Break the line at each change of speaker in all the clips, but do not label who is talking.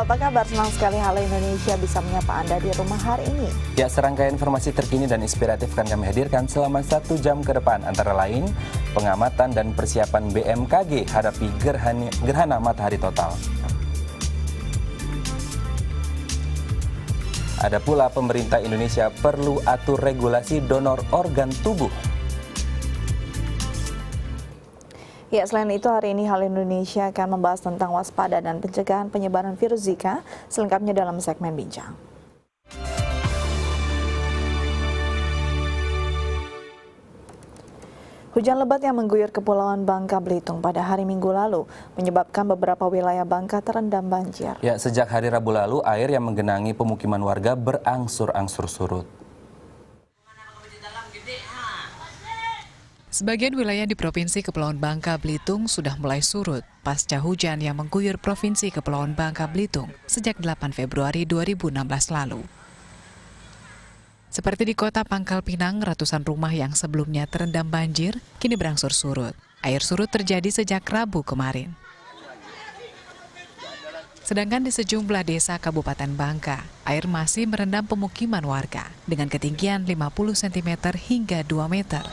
apa kabar? Senang sekali Halo Indonesia bisa menyapa Anda di rumah hari ini.
Ya, serangkaian informasi terkini dan inspiratif akan kami hadirkan selama 1 jam ke depan. Antara lain, pengamatan dan persiapan BMKG hadapi gerhana matahari total. Ada pula pemerintah Indonesia perlu atur regulasi donor organ tubuh.
Ya, selain itu hari ini Halo Indonesia akan membahas tentang waspada dan pencegahan penyebaran virus Zika, selengkapnya dalam segmen Bincang. Hujan lebat yang mengguyur Kepulauan Bangka Belitung pada hari Minggu lalu menyebabkan beberapa wilayah Bangka terendam banjir.
Ya, sejak hari Rabu lalu air yang menggenangi pemukiman warga berangsur-angsur surut.
Sebagian wilayah di Provinsi Kepulauan Bangka Belitung sudah mulai surut pasca hujan yang mengguyur Provinsi Kepulauan Bangka Belitung sejak 8 Februari 2016 lalu. Seperti di kota Pangkal Pinang, ratusan rumah yang sebelumnya terendam banjir kini berangsur surut. Air surut terjadi sejak Rabu kemarin. Sedangkan di sejumlah desa Kabupaten Bangka, air masih merendam pemukiman warga dengan ketinggian 50 cm hingga 2 meter.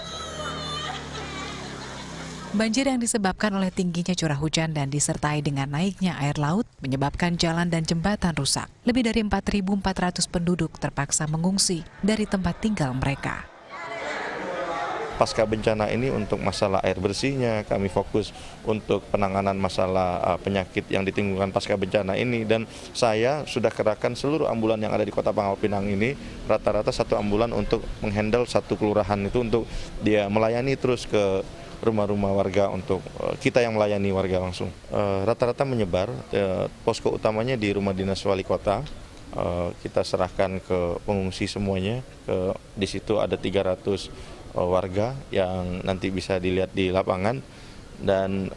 Banjir yang disebabkan oleh tingginya curah hujan dan disertai dengan naiknya air laut menyebabkan jalan dan jembatan rusak. Lebih dari 4.400 penduduk terpaksa mengungsi dari tempat tinggal mereka.
Pasca bencana ini untuk masalah air bersihnya, kami fokus untuk penanganan masalah penyakit yang ditimbulkan pasca bencana ini. Dan saya sudah kerahkan seluruh ambulan yang ada di kota Pangkal Pinang ini, rata-rata 1 ambulan untuk menghandle 1 kelurahan itu untuk dia melayani terus ke rumah-rumah warga untuk kita yang melayani warga langsung. Rata-rata menyebar, posko utamanya di rumah dinas wali kota. Kita serahkan ke pengungsi semuanya. Di situ ada 300 warga yang nanti bisa dilihat di lapangan. Dan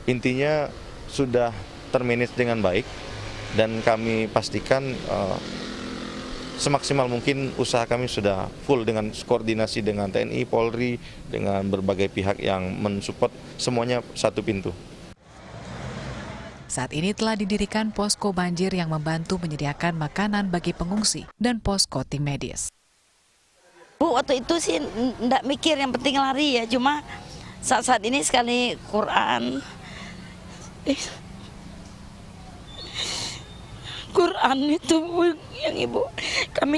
intinya sudah termanage dengan baik dan kami pastikan semaksimal mungkin usaha kami sudah full dengan koordinasi dengan TNI, Polri, dengan berbagai pihak yang mensupport, semuanya satu pintu.
Saat ini telah didirikan posko banjir yang membantu menyediakan makanan bagi pengungsi dan posko tim medis.
Bu, waktu itu sih enggak mikir, yang penting lari ya, cuma saat ini sekali Quran itu yang Ibu,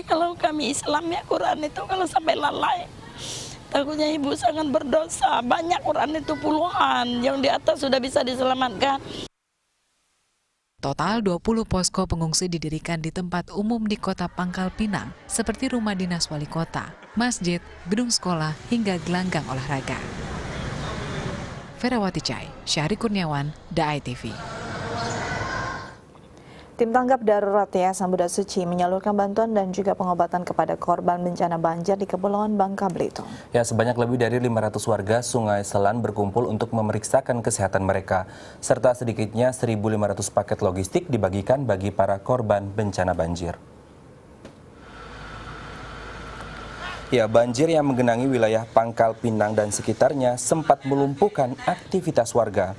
kalau kami Islam ya, Quran itu kalau sampai lalai takutnya Ibu sangat berdosa. Banyak Quran itu puluhan yang di atas sudah bisa diselamatkan.
Total 20 posko pengungsi didirikan di tempat umum di kota Pangkal Pinang seperti rumah dinas wali kota, masjid, gedung sekolah hingga gelanggang olahraga. Ferawati Cai, Syahri Kurniawan, DAI TV.
Tim tanggap darurat Yayasan Buddha Suci menyalurkan bantuan dan juga pengobatan kepada korban bencana banjir di Kepulauan Bangka Belitung.
Ya, sebanyak lebih dari 500 warga Sungai Selan berkumpul untuk memeriksakan kesehatan mereka, serta sedikitnya 1.500 paket logistik dibagikan bagi para korban bencana banjir. Ya, banjir yang menggenangi wilayah Pangkal Pinang dan sekitarnya sempat melumpuhkan aktivitas warga.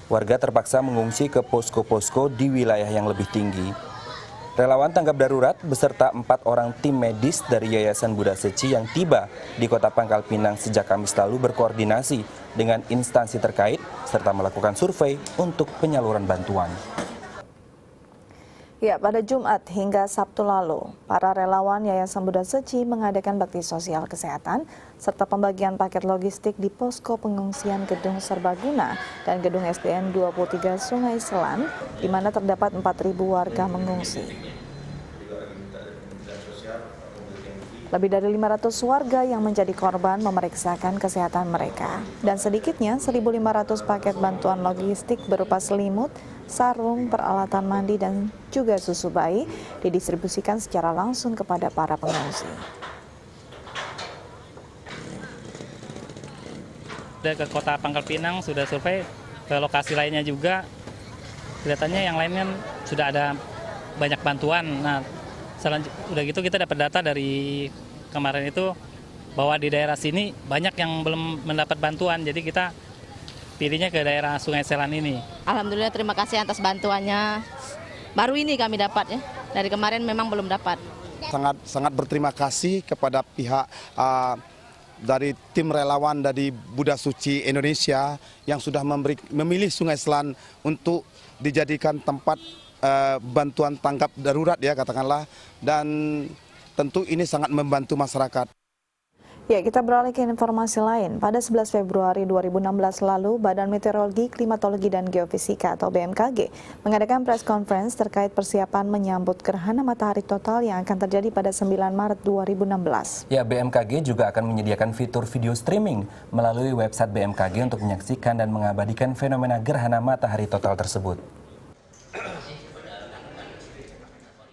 Warga terpaksa mengungsi ke posko-posko di wilayah yang lebih tinggi. Relawan tanggap darurat beserta 4 orang tim medis dari Yayasan Buddha Suci yang tiba di kota Pangkal Pinang sejak Kamis lalu berkoordinasi dengan instansi terkait serta melakukan survei untuk penyaluran bantuan.
Ya, pada Jumat hingga Sabtu lalu, para relawan Yayasan Buddha Suci mengadakan bakti sosial kesehatan serta pembagian paket logistik di posko pengungsian Gedung Serbaguna dan Gedung SDN 23 Sungai Selan, di mana terdapat 4.000 warga mengungsi. Lebih dari 500 warga yang menjadi korban memeriksakan kesehatan mereka, dan sedikitnya 1.500 paket bantuan logistik berupa selimut, sarung, peralatan mandi, dan juga susu bayi didistribusikan secara langsung kepada para pengungsi.
Ke kota Pangkal Pinang sudah survei, ke lokasi lainnya juga kelihatannya yang lainnya sudah ada banyak bantuan. Nah, udah gitu kita dapat data dari kemarin itu bahwa di daerah sini banyak yang belum mendapat bantuan, jadi kita pilihnya ke daerah Sungai Selan ini.
Alhamdulillah, terima kasih atas bantuannya. Baru ini kami dapat ya. Dari kemarin memang belum dapat.
Sangat berterima kasih kepada pihak dari tim relawan dari Buddha Suci Indonesia yang sudah memilih Sungai Selan untuk dijadikan tempat bantuan tanggap darurat ya katakanlah, dan tentu ini sangat membantu masyarakat.
Ya, kita beralih ke informasi lain. Pada 11 Februari 2016 lalu, Badan Meteorologi, Klimatologi, dan Geofisika atau BMKG mengadakan press conference terkait persiapan menyambut gerhana matahari total yang akan terjadi pada 9 Maret 2016.
Ya, BMKG juga akan menyediakan fitur video streaming melalui website BMKG untuk menyaksikan dan mengabadikan fenomena gerhana matahari total tersebut.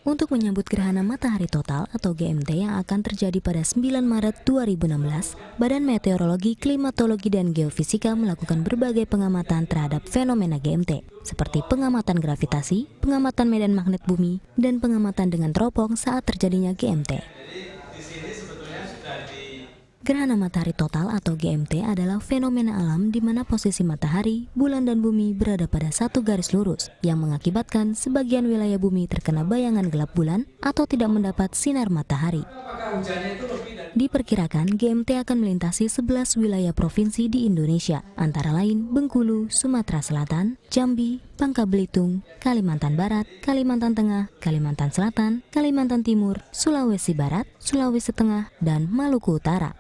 Untuk menyambut gerhana matahari total atau GMT yang akan terjadi pada 9 Maret 2016, Badan Meteorologi, Klimatologi, dan Geofisika melakukan berbagai pengamatan terhadap fenomena GMT, seperti pengamatan gravitasi, pengamatan medan magnet bumi, dan pengamatan dengan teropong saat terjadinya GMT. Gerhana matahari total atau GMT adalah fenomena alam di mana posisi matahari, bulan, dan bumi berada pada satu garis lurus yang mengakibatkan sebagian wilayah bumi terkena bayangan gelap bulan atau tidak mendapat sinar matahari. Diperkirakan GMT akan melintasi 11 wilayah provinsi di Indonesia, antara lain Bengkulu, Sumatera Selatan, Jambi, Bangka Belitung, Kalimantan Barat, Kalimantan Tengah, Kalimantan Selatan, Kalimantan Timur, Sulawesi Barat, Sulawesi Tengah, dan Maluku Utara.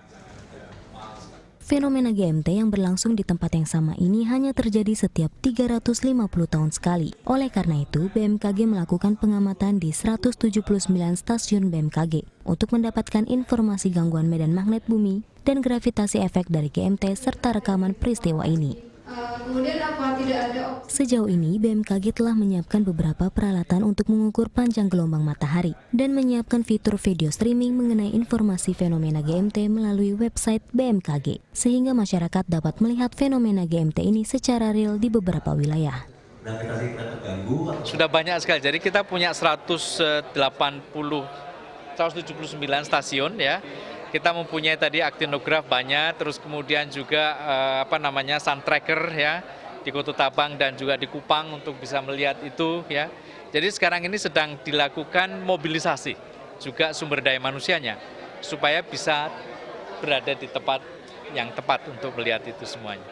Fenomena GMT yang berlangsung di tempat yang sama ini hanya terjadi setiap 350 tahun sekali. Oleh karena itu, BMKG melakukan pengamatan di 179 stasiun BMKG untuk mendapatkan informasi gangguan medan magnet bumi dan gravitasi efek dari GMT serta rekaman peristiwa ini. Sejauh ini, BMKG telah menyiapkan beberapa peralatan untuk mengukur panjang gelombang matahari dan menyiapkan fitur video streaming mengenai informasi fenomena GMT melalui website BMKG, sehingga masyarakat dapat melihat fenomena GMT ini secara real di beberapa wilayah.
Sudah banyak sekali, jadi kita punya 179 stasiun ya. Kita mempunyai tadi aktinograf banyak, terus kemudian juga sun tracker ya di Kota Tabang dan juga di Kupang untuk bisa melihat itu ya. Jadi sekarang ini sedang dilakukan mobilisasi juga sumber daya manusianya supaya bisa berada di tempat yang tepat untuk melihat itu semuanya.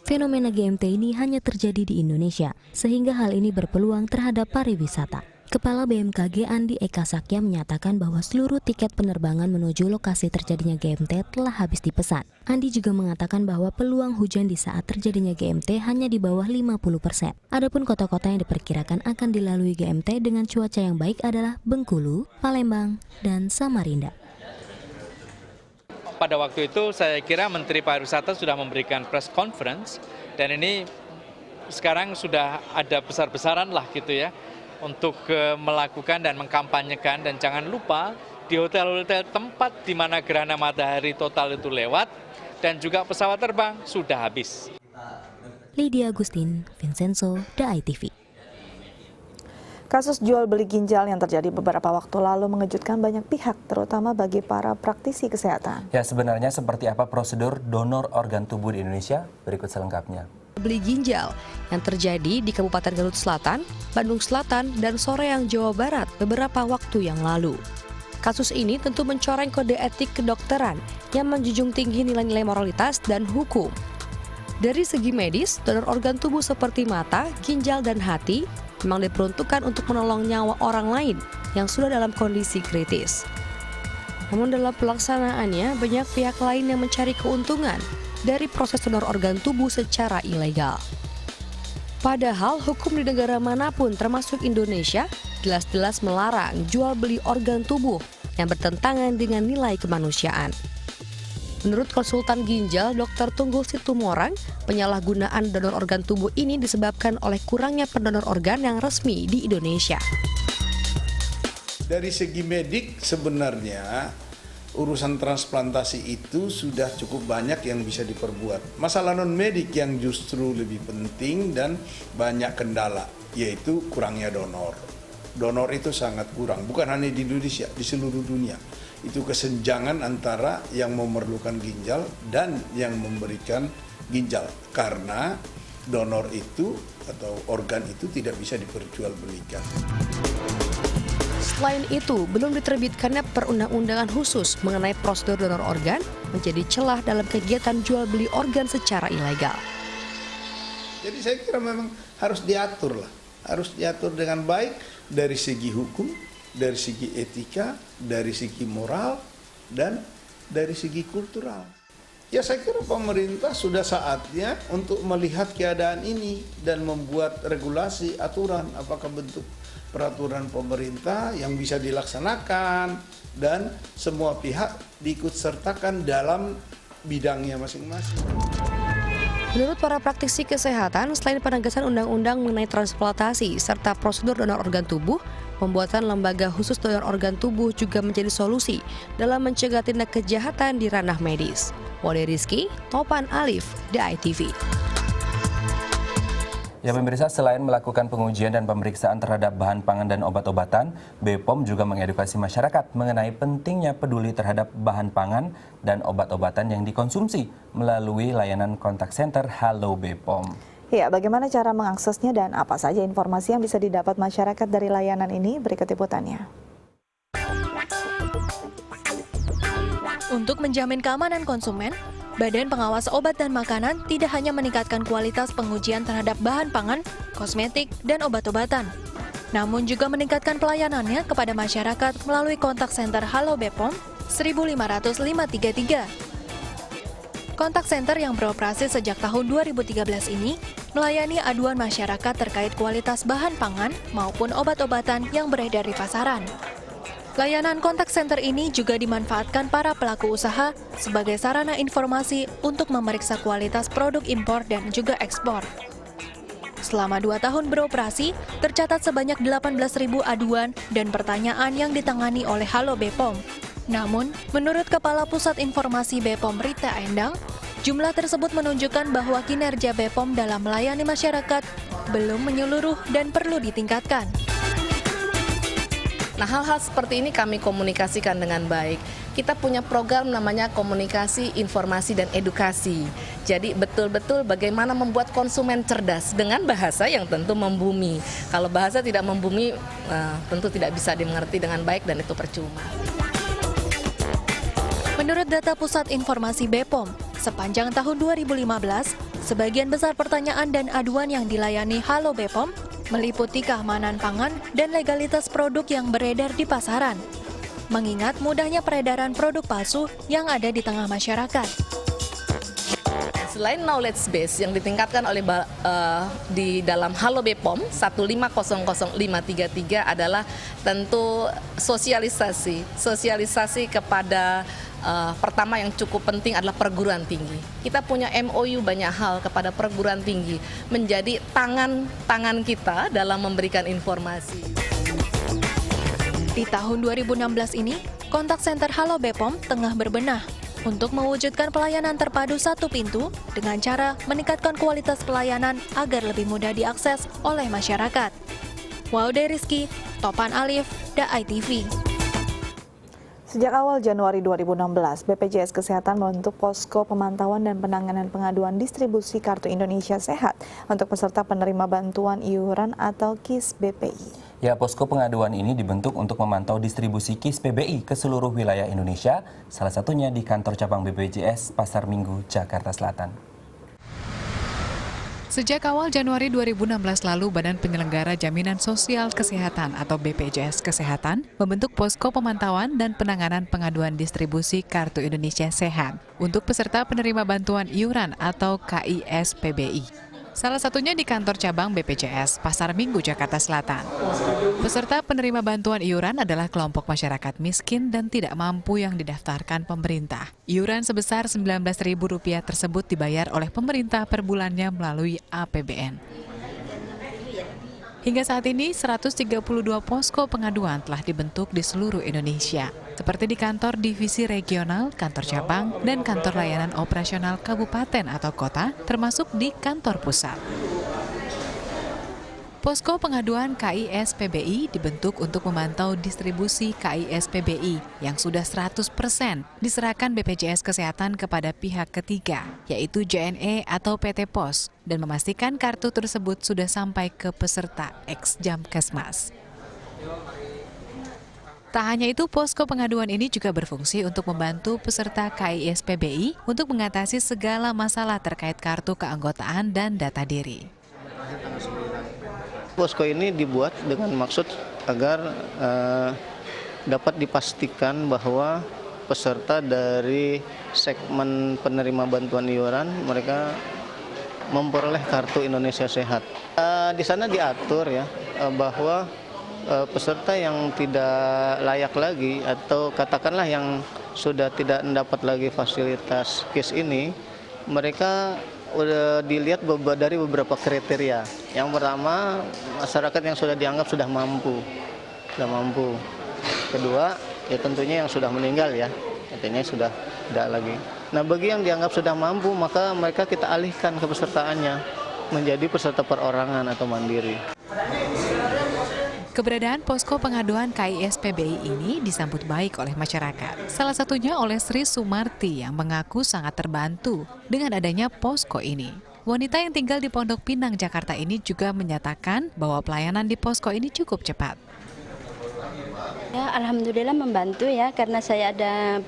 Fenomena GMT ini hanya terjadi di Indonesia, sehingga hal ini berpeluang terhadap pariwisata. Kepala BMKG Andi Eka Sakya menyatakan bahwa seluruh tiket penerbangan menuju lokasi terjadinya GMT telah habis dipesan. Andi juga mengatakan bahwa peluang hujan di saat terjadinya GMT hanya di bawah 50%. Adapun kota-kota yang diperkirakan akan dilalui GMT dengan cuaca yang baik adalah Bengkulu, Palembang, dan Samarinda.
Pada waktu itu saya kira Menteri Pariwisata sudah memberikan press conference dan ini sekarang sudah ada besar-besaran lah gitu ya. Untuk melakukan dan mengkampanyekan, dan jangan lupa di hotel-hotel tempat di mana gerhana matahari total itu lewat dan juga pesawat terbang sudah habis.
Lydia Agustin, Vincenzo, The ITV.
Kasus jual beli ginjal yang terjadi beberapa waktu lalu mengejutkan banyak pihak, terutama bagi para praktisi kesehatan.
Ya, sebenarnya seperti apa prosedur donor organ tubuh di Indonesia? Berikut selengkapnya.
Beli ginjal yang terjadi di Kabupaten Garut Selatan, Bandung Selatan, dan Soreang, Jawa Barat beberapa waktu yang lalu. Kasus ini tentu mencoreng kode etik kedokteran yang menjunjung tinggi nilai-nilai moralitas dan hukum. Dari segi medis, donor organ tubuh seperti mata, ginjal, dan hati memang diperuntukkan untuk menolong nyawa orang lain yang sudah dalam kondisi kritis. Namun dalam pelaksanaannya, banyak pihak lain yang mencari keuntungan dari proses donor organ tubuh secara ilegal. Padahal hukum di negara manapun termasuk Indonesia jelas-jelas melarang jual beli organ tubuh yang bertentangan dengan nilai kemanusiaan. Menurut konsultan ginjal Dr. Tunggul Situmorang, penyalahgunaan donor organ tubuh ini disebabkan oleh kurangnya pendonor organ yang resmi di Indonesia.
Dari segi medik sebenarnya urusan transplantasi itu sudah cukup banyak yang bisa diperbuat. Masalah non-medik yang justru lebih penting dan banyak kendala, yaitu kurangnya donor. Donor itu sangat kurang, bukan hanya di Indonesia, di seluruh dunia. Itu kesenjangan antara yang memerlukan ginjal dan yang memberikan ginjal karena donor itu atau organ itu tidak bisa diperjualbelikan.
Selain itu, belum diterbitkannya perundang-undangan khusus mengenai prosedur donor organ menjadi celah dalam kegiatan jual beli organ secara ilegal.
Jadi saya kira memang harus diatur lah, harus diatur dengan baik dari segi hukum, dari segi etika, dari segi moral, dan dari segi kultural. Ya saya kira pemerintah sudah saatnya untuk melihat keadaan ini dan membuat regulasi, aturan, apakah bentuk peraturan pemerintah yang bisa dilaksanakan dan semua pihak diikut sertakan dalam bidangnya masing-masing.
Menurut para praktisi kesehatan, selain penegasan undang-undang mengenai transplantasi serta prosedur donor organ tubuh, pembuatan lembaga khusus donor organ tubuh juga menjadi solusi dalam mencegah tindak kejahatan di ranah medis. Wade Rizky, Topan Alif, DITV.
Ya pemirsa, selain melakukan pengujian dan pemeriksaan terhadap bahan pangan dan obat-obatan, BPOM juga mengedukasi masyarakat mengenai pentingnya peduli terhadap bahan pangan dan obat-obatan yang dikonsumsi melalui layanan kontak center Halo BPOM.
Ya, bagaimana cara mengaksesnya dan apa saja informasi yang bisa didapat masyarakat dari layanan ini? Berikut liputannya.
Untuk menjamin keamanan konsumen, Badan Pengawas Obat dan Makanan tidak hanya meningkatkan kualitas pengujian terhadap bahan pangan, kosmetik, dan obat-obatan, namun juga meningkatkan pelayanannya kepada masyarakat melalui kontak center Halo BPOM 1500533. Kontak center yang beroperasi sejak tahun 2013 ini melayani aduan masyarakat terkait kualitas bahan pangan maupun obat-obatan yang beredar di pasaran. Layanan kontak center ini juga dimanfaatkan para pelaku usaha sebagai sarana informasi untuk memeriksa kualitas produk impor dan juga ekspor. Selama 2 tahun beroperasi, tercatat sebanyak 18.000 aduan dan pertanyaan yang ditangani oleh Halo BPOM. Namun, menurut Kepala Pusat Informasi BPOM Rita Endang, jumlah tersebut menunjukkan bahwa kinerja BPOM dalam melayani masyarakat belum menyeluruh dan perlu ditingkatkan.
Nah, hal-hal seperti ini kami komunikasikan dengan baik. Kita punya program namanya komunikasi, informasi, dan edukasi. Jadi betul-betul bagaimana membuat konsumen cerdas dengan bahasa yang tentu membumi. Kalau bahasa tidak membumi, tentu tidak bisa dimengerti dengan baik dan itu percuma.
Menurut data Pusat Informasi BPOM, sepanjang tahun 2015, sebagian besar pertanyaan dan aduan yang dilayani Halo BPOM meliputi keamanan pangan dan legalitas produk yang beredar di pasaran, mengingat mudahnya peredaran produk palsu yang ada di tengah masyarakat.
Selain knowledge base yang ditingkatkan oleh di dalam Halo BPOM 1500533 adalah tentu sosialisasi kepada pertama yang cukup penting adalah perguruan tinggi. Kita punya MOU banyak hal kepada perguruan tinggi menjadi tangan kita dalam memberikan informasi.
Di tahun 2016 ini, kontak center Halo BPOM tengah berbenah untuk mewujudkan pelayanan terpadu satu pintu dengan cara meningkatkan kualitas pelayanan agar lebih mudah diakses oleh masyarakat. Wade Rizky, Topan Alif, DITV.
Sejak awal Januari 2016, BPJS Kesehatan membentuk posko pemantauan dan penanganan pengaduan distribusi Kartu Indonesia Sehat untuk peserta penerima bantuan iuran atau KIS BPI.
Ya, posko pengaduan ini dibentuk untuk memantau distribusi KIS PBI ke seluruh wilayah Indonesia, salah satunya di kantor cabang BPJS Pasar Minggu, Jakarta Selatan.
Sejak awal Januari 2016 lalu, Badan Penyelenggara Jaminan Sosial Kesehatan atau BPJS Kesehatan membentuk posko pemantauan dan penanganan pengaduan distribusi Kartu Indonesia Sehat untuk peserta penerima bantuan iuran atau KIS PBI. Salah satunya di kantor cabang BPJS Pasar Minggu, Jakarta Selatan. Peserta penerima bantuan iuran adalah kelompok masyarakat miskin dan tidak mampu yang didaftarkan pemerintah. Iuran sebesar Rp19.000 tersebut dibayar oleh pemerintah per bulannya melalui APBN. Hingga saat ini, 132 posko pengaduan telah dibentuk di seluruh Indonesia, seperti di kantor divisi regional, kantor cabang, dan kantor layanan operasional kabupaten atau kota, termasuk di kantor pusat. Posko pengaduan KIS-PBI dibentuk untuk memantau distribusi KIS-PBI yang sudah 100% diserahkan BPJS Kesehatan kepada pihak ketiga, yaitu JNE atau PT Pos, dan memastikan kartu tersebut sudah sampai ke peserta ex-Jamkesmas. Tak hanya itu, posko pengaduan ini juga berfungsi untuk membantu peserta KIS-PBI untuk mengatasi segala masalah terkait kartu keanggotaan dan data diri.
Posko ini dibuat dengan maksud agar dapat dipastikan bahwa peserta dari segmen penerima bantuan iuran mereka memperoleh kartu Indonesia Sehat. Di sana diatur ya bahwa peserta yang tidak layak lagi atau katakanlah yang sudah tidak mendapat lagi fasilitas KIS ini, mereka udah dilihat dari beberapa kriteria. Yang pertama, masyarakat yang sudah dianggap sudah mampu. Kedua, ya tentunya yang sudah meninggal ya, artinya sudah tidak lagi. Nah, bagi yang dianggap sudah mampu, maka mereka kita alihkan kepesertaannya menjadi peserta perorangan atau mandiri.
Keberadaan posko pengaduan KIS-PBI ini disambut baik oleh masyarakat. Salah satunya oleh Sri Sumarti yang mengaku sangat terbantu dengan adanya posko ini. Wanita yang tinggal di Pondok Pinang, Jakarta ini juga menyatakan bahwa pelayanan di posko ini cukup cepat.
Ya, alhamdulillah membantu ya, karena saya ada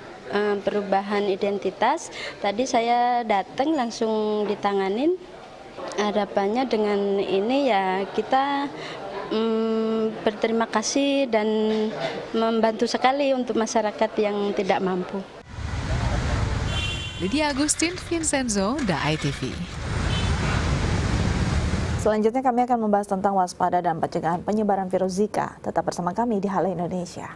perubahan identitas. Tadi saya datang langsung ditanganin. Harapannya dengan ini ya kita berterima kasih dan membantu sekali untuk masyarakat yang tidak mampu.
Lydia Agustin, Vincenzo, The ITV.
Selanjutnya kami akan membahas tentang waspada dan pencegahan penyebaran virus Zika. Tetap bersama kami di Hala Indonesia.